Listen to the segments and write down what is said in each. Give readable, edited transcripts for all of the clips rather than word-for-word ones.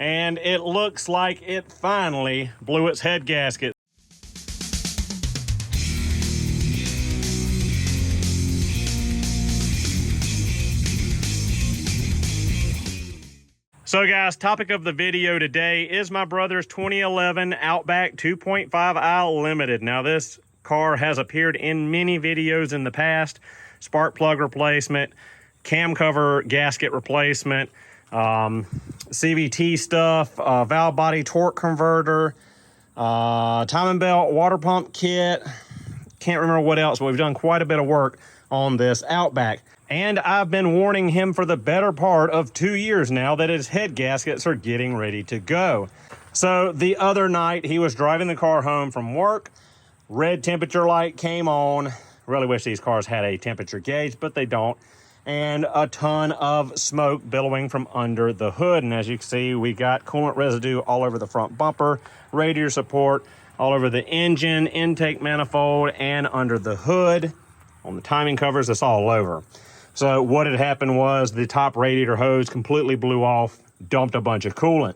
and it looks like it finally blew its head gasket. So guys, topic of the video today is my brother's 2011 Outback 2.5i Limited. Now this car has appeared in many videos in the past: spark plug replacement, cam cover gasket replacement, CVT stuff, valve body torque converter, timing belt water pump kit. Can't remember what else, but we've done quite a bit of work on this Outback. And I've been warning him for the better part of 2 years now that his head gaskets are getting ready to go. So the other night he was driving the car home from work, red temperature light came on. Really wish these cars had a temperature gauge, but they don't. And a ton of smoke billowing from under the hood. And as you can see, we got coolant residue all over the front bumper, radiator support, all over the engine, intake manifold, and under the hood. On the timing covers, it's all over. So what had happened was the top radiator hose completely blew off, dumped a bunch of coolant.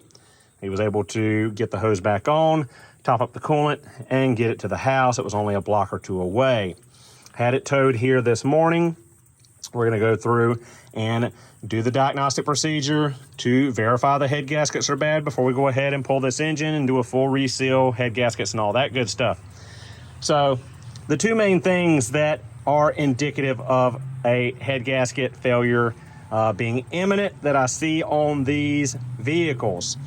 He was able to get the hose back on, top up the coolant, and get it to the house. It was only a block or two away. Had it towed here this morning. We're going to go through and do the diagnostic procedure to verify the head gaskets are bad before we go ahead and pull this engine and do a full reseal, head gaskets and all that good stuff. So the two main things that are indicative of a head gasket failure being imminent that I see on these vehicles.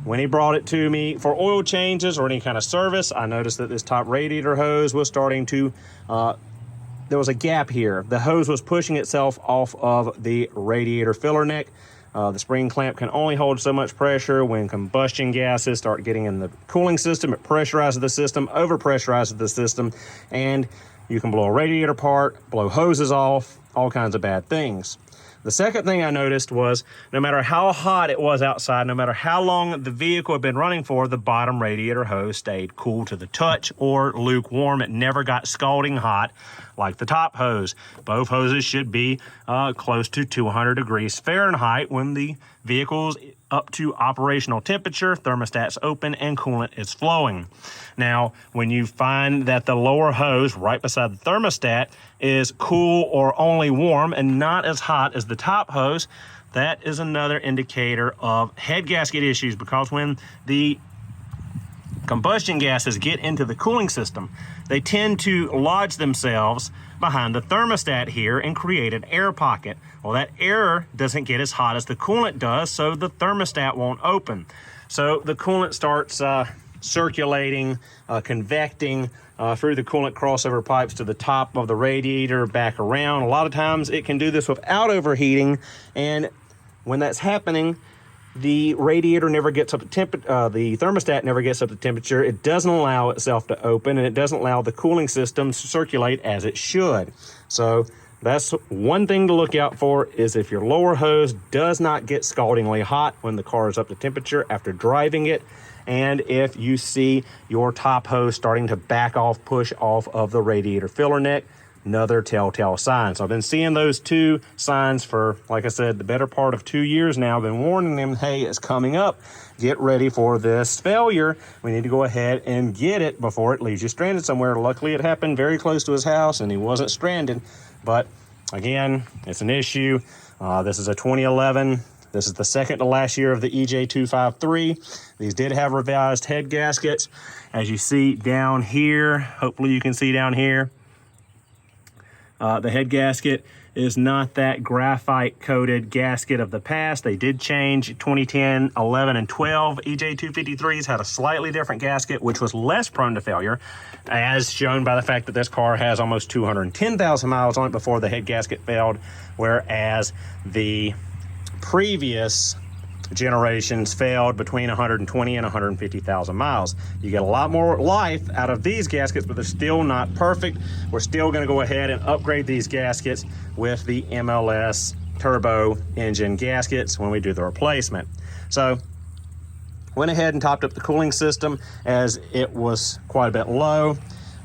When he brought it to me for oil changes or any kind of service, I noticed that this top radiator hose was starting to, there was a gap here. The hose was pushing itself off of the radiator filler neck. The spring clamp can only hold so much pressure. When combustion gases start getting in the cooling system, it pressurizes the system, overpressurizes the system, and you can blow a radiator apart, blow hoses off, all kinds of bad things. The second thing I noticed was no matter how hot it was outside, no matter how long the vehicle had been running for, the bottom radiator hose stayed cool to the touch or lukewarm. It never got scalding hot like the top hose. Both hoses should be close to 200 degrees Fahrenheit when the vehicle's up to operational temperature, thermostat's open, and coolant is flowing. Now, when you find that the lower hose right beside the thermostat is cool or only warm and not as hot as the top hose, that is another indicator of head gasket issues, because when the combustion gases get into the cooling system, they tend to lodge themselves behind the thermostat here and create an air pocket. Well, that air doesn't get as hot as the coolant does, so the thermostat won't open. So the coolant starts circulating, convecting through the coolant crossover pipes to the top of the radiator, back around. A lot of times it can do this without overheating, and when that's happening, the radiator never gets up to the thermostat never gets up to temperature. It doesn't allow itself to open, and it doesn't allow the cooling system to circulate as it should. So that's one thing to look out for, is if your lower hose does not get scaldingly hot when the car is up to temperature after driving it, and if you see your top hose starting to back off, push off of the radiator filler neck, another telltale sign. So I've been seeing those two signs for, like I said, the better part of 2 years now. I've been warning them, hey, it's coming up. Get ready for this failure. We need to go ahead and get it before it leaves you stranded somewhere. Luckily, it happened very close to his house and he wasn't stranded. But again, it's an issue. This is a 2011. This is the second to last year of the EJ253. These did have revised head gaskets. As you see down here, hopefully you can see down here, the head gasket is not that graphite coated gasket of the past. They did change 2010, 11, and 12. EJ253s had a slightly different gasket, which was less prone to failure, as shown by the fact that this car has almost 210,000 miles on it before the head gasket failed, whereas the previous generations failed between 120 and 150,000 miles. You get a lot more life out of these gaskets, but they're still not perfect. We're still going to go ahead and upgrade these gaskets with the MLS turbo engine gaskets when we do the replacement. So went ahead and topped up the cooling system as it was quite a bit low.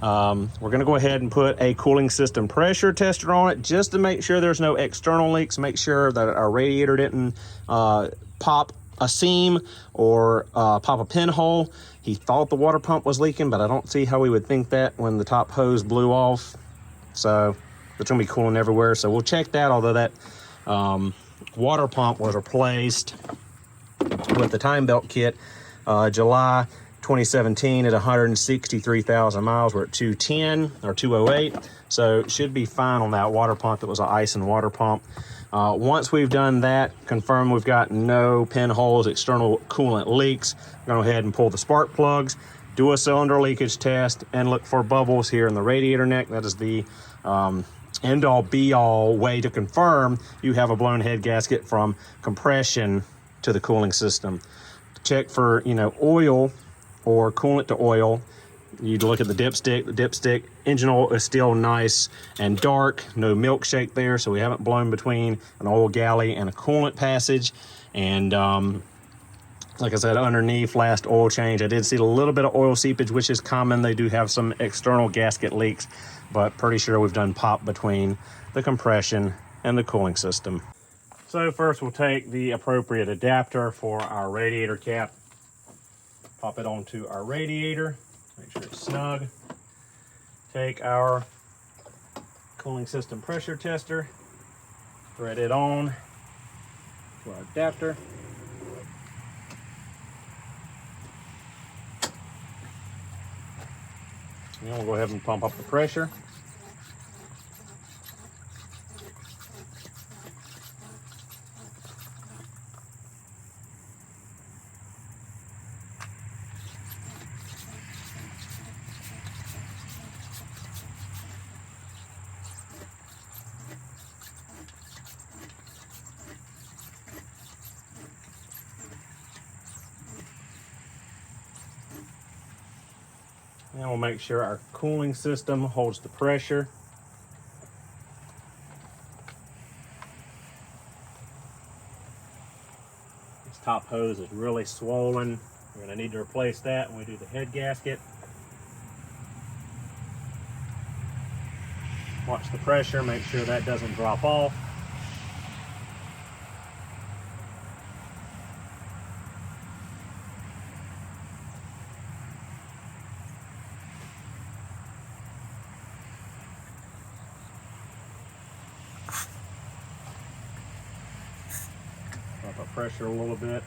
We're going to go ahead and put a cooling system pressure tester on it just to make sure there's no external leaks, make sure that our radiator didn't pop a seam or pop a pinhole. He thought the water pump was leaking, but I don't see how he would think that when the top hose blew off. So it's gonna be cooling everywhere. So we'll check that, although that water pump was replaced with the time belt kit July 2017 at 163,000 miles. We're at 210 or 208. So it should be fine on that water pump that was an ice and water pump. Once we've done that, confirm we've got no pinholes, external coolant leaks, go ahead and pull the spark plugs, do a cylinder leakage test, and look for bubbles here in the radiator neck. That is the end-all be-all way to confirm you have a blown head gasket from compression to the cooling system. Check for, oil or coolant to oil. You'd look at the dipstick. The dipstick engine oil is still nice and dark, no milkshake there, so we haven't blown between an oil galley and a coolant passage. And like I said, underneath last oil change, I did see a little bit of oil seepage, which is common. They do have some external gasket leaks, but pretty sure we've done pop between the compression and the cooling system. So first we'll take the appropriate adapter for our radiator cap, pop it onto our radiator, make sure it's snug. Take our cooling system pressure tester, thread it on to our adapter. And we'll go ahead and pump up the pressure. And we'll make sure our cooling system holds the pressure. This top hose is really swollen. We're going to need to replace that when we do the head gasket. Watch the pressure, make sure that doesn't drop off. Drop our pressure a little bit.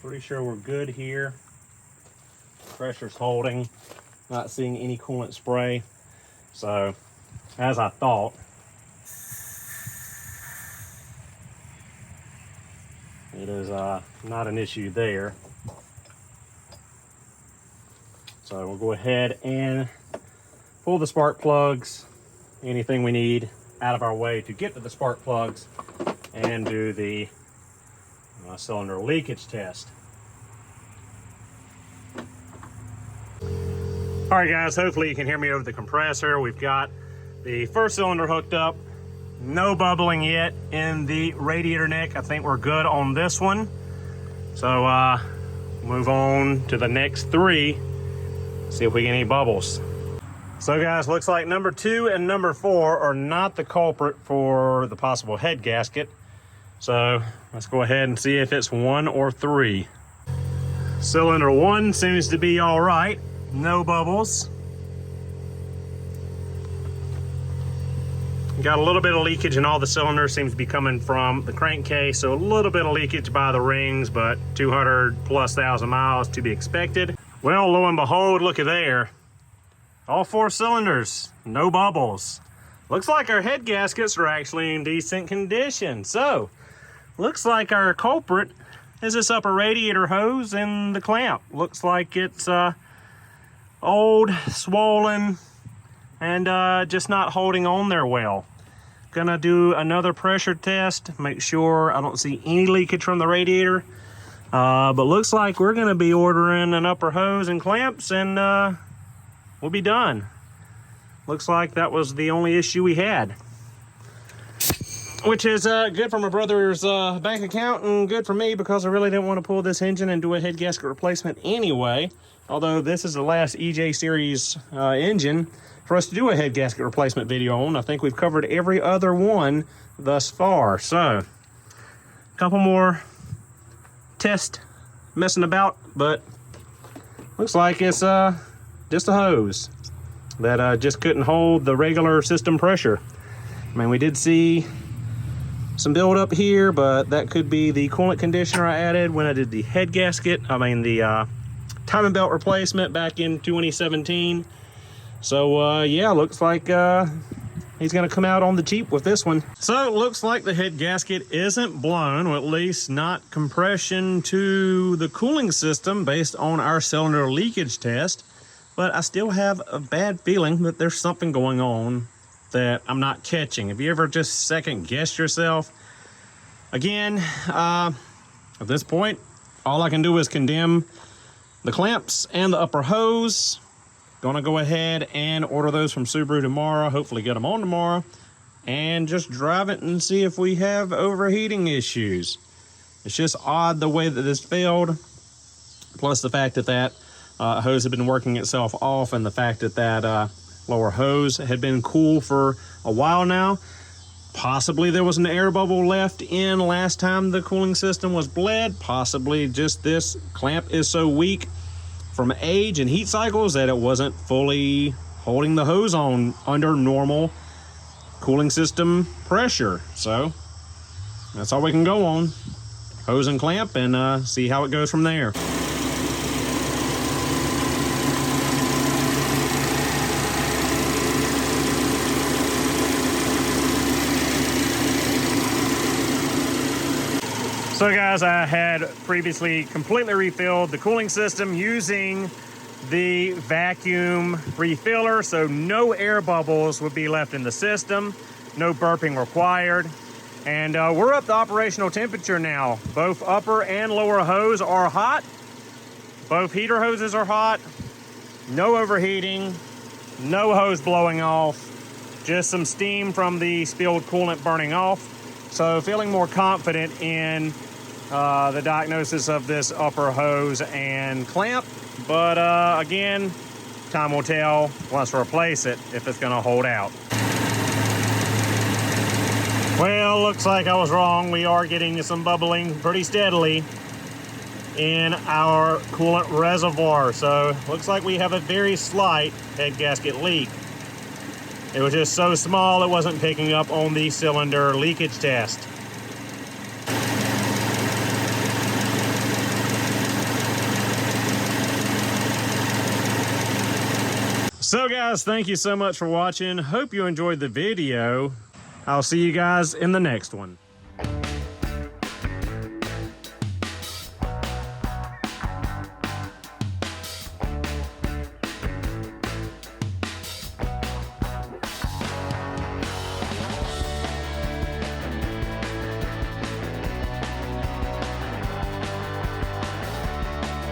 Pretty sure we're good here. Pressure's holding, not seeing any coolant spray. So, as I thought, it is not an issue there. So we'll go ahead and pull the spark plugs, anything we need out of our way to get to the spark plugs, and do the cylinder leakage test. All right, guys, hopefully you can hear me over the compressor. We've got the first cylinder hooked up. No bubbling yet in the radiator neck. I think we're good on this one. So move on to the next three, see if we get any bubbles. So guys, looks like number 2 and number 4 are not the culprit for the possible head gasket. So let's go ahead and see if it's 1 or 3. Cylinder 1 seems to be all right. No bubbles. Got a little bit of leakage in all the cylinders, seems to be coming from the crankcase, so a little bit of leakage by the rings, but 200,000+ miles to be expected. Well, lo and behold, look at there. All 4 cylinders, no bubbles. Looks like our head gaskets are actually in decent condition. So, looks like our culprit is this upper radiator hose and the clamp. Looks like it's old, swollen, and just not holding on there well. Gonna do another pressure test, make sure I don't see any leakage from the radiator. But looks like we're gonna be ordering an upper hose and clamps, and we'll be done. Looks like that was the only issue we had. which is good for my brother's bank account and good for me because I really didn't want to pull this engine and do a head gasket replacement anyway. Although this is the last EJ Series engine for us to do a head gasket replacement video on. I think we've covered every other one thus far. So, a couple more test messing about, but looks like it's just a hose that just couldn't hold the regular system pressure. I mean, we did see some buildup here, but that could be the coolant conditioner I added when I did the head gasket. I mean, the timing belt replacement back in 2017. So, yeah, looks like he's going to come out on the cheap with this one. So, it looks like the head gasket isn't blown, or at least not compression to the cooling system based on our cylinder leakage test. But I still have a bad feeling that there's something going on that I'm not catching. Have you ever just second guessed yourself? Again, at this point, all I can do is condemn the clamps and the upper hose. Gonna go ahead and order those from Subaru tomorrow, hopefully get them on tomorrow, and just drive it and see if we have overheating issues. It's just odd the way that this failed, plus the fact that that hose had been working itself off, and the fact that that lower hose had been cool for a while now. Possibly there was an air bubble left in last time the cooling system was bled. Possibly just this clamp is so weak from age and heat cycles that it wasn't fully holding the hose on under normal cooling system pressure. So that's all we can go on. Hose and clamp, and see how it goes from there. So guys, I had previously completely refilled the cooling system using the vacuum refiller, so no air bubbles would be left in the system, no burping required. And we're up to operational temperature now. Both upper and lower hose are hot. Both heater hoses are hot. No overheating, no hose blowing off, just some steam from the spilled coolant burning off. So feeling more confident in the diagnosis of this upper hose and clamp. But again, time will tell once we replace it if it's gonna hold out. Well, looks like I was wrong. We are getting some bubbling pretty steadily in our coolant reservoir. So looks like we have a very slight head gasket leak. It was just so small it wasn't picking up on the cylinder leakage test. So guys, thank you so much for watching. Hope you enjoyed the video. I'll see you guys in the next one.